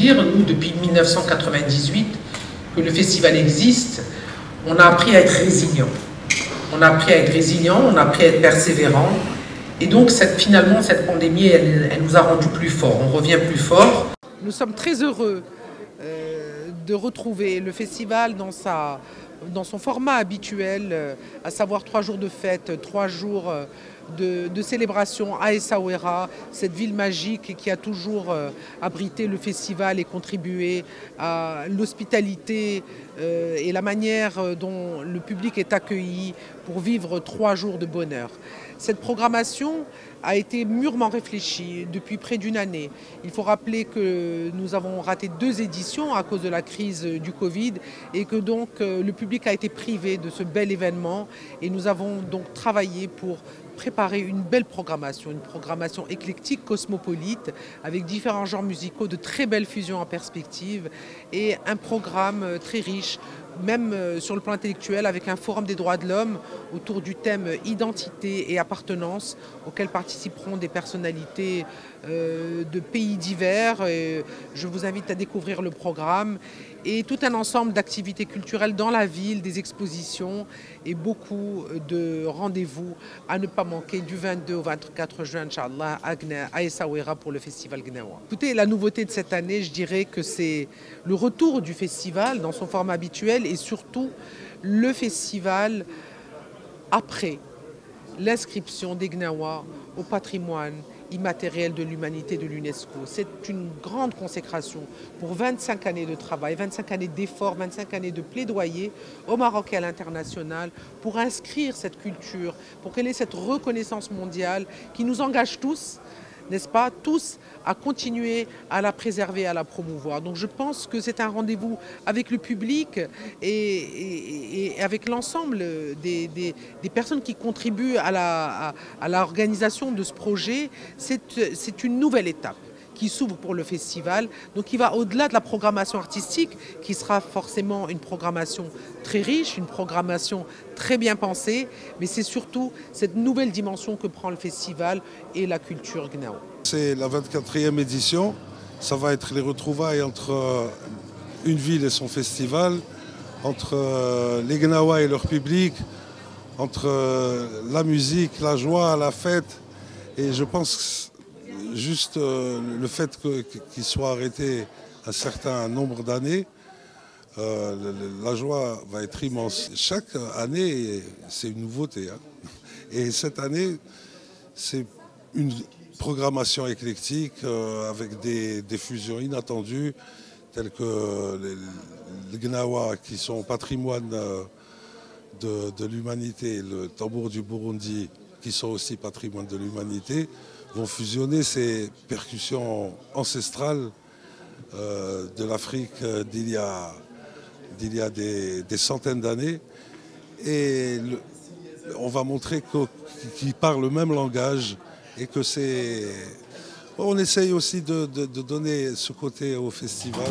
dire, nous, depuis 1998, que le festival existe, on a appris à être résilient. On a appris à être résilient, on a appris à être persévérant. Et donc, finalement, cette pandémie, elle nous a rendus plus forts. On revient plus fort. Nous sommes très heureux de retrouver le festival dans son format habituel, à savoir 3 jours de fête, 3 jours de célébration à Essaouira, cette ville magique qui a toujours abrité le festival et contribué à l'hospitalité et la manière dont le public est accueilli pour vivre 3 jours de bonheur. Cette programmation a été mûrement réfléchie depuis près d'une année. Il faut rappeler que nous avons raté 2 éditions à cause de la crise du Covid et que donc le public a été privé de ce bel événement et nous avons donc travaillé pour préparer une belle programmation, une programmation éclectique, cosmopolite, avec différents genres musicaux, de très belles fusions en perspective et un programme très riche, même sur le plan intellectuel, avec un forum des droits de l'homme autour du thème identité et appartenance, auquel participeront des personnalités de pays divers. Et je vous invite à découvrir le programme et tout un ensemble d'activités culturelles dans la ville, des expositions et beaucoup de rendez-vous à ne pas manquer du 22 au 24 juin, Inch'Allah, à Essaouira pour le festival Gnawa. Écoutez, la nouveauté de cette année, je dirais que c'est le retour du festival dans son format habituel et surtout le festival après l'inscription des Gnawa au patrimoine immatériel de l'humanité de l'UNESCO. C'est une grande consécration pour 25 années de travail, 25 années d'efforts, 25 années de plaidoyer au Maroc et à l'international pour inscrire cette culture, pour qu'elle ait cette reconnaissance mondiale qui nous engage tous, n'est-ce pas, tous à continuer à la préserver, à la promouvoir. Donc je pense que c'est un rendez-vous avec le public et avec l'ensemble des personnes qui contribuent à l'organisation de ce projet. C'est une nouvelle étape qui s'ouvre pour le festival, donc qui va au-delà de la programmation artistique, qui sera forcément une programmation très riche, une programmation très bien pensée, mais c'est surtout cette nouvelle dimension que prend le festival et la culture Gnawa. C'est la 24e édition, ça va être les retrouvailles entre une ville et son festival, entre les Gnawa et leur public, entre la musique, la joie, la fête, et je pense que juste le fait qu'il soit arrêté un certain nombre d'années, la joie va être immense. Chaque année, c'est une nouveauté. Hein. Et cette année, c'est une programmation éclectique avec des fusions inattendues, telles que les Gnawa, qui sont patrimoine de l'humanité, le tambour du Burundi, qui sont aussi patrimoine de l'humanité, vont fusionner ces percussions ancestrales de l'Afrique d'il y a des centaines d'années. Et on va montrer qu'ils parlent le même langage et que c'est... On essaye aussi de donner ce côté au festival.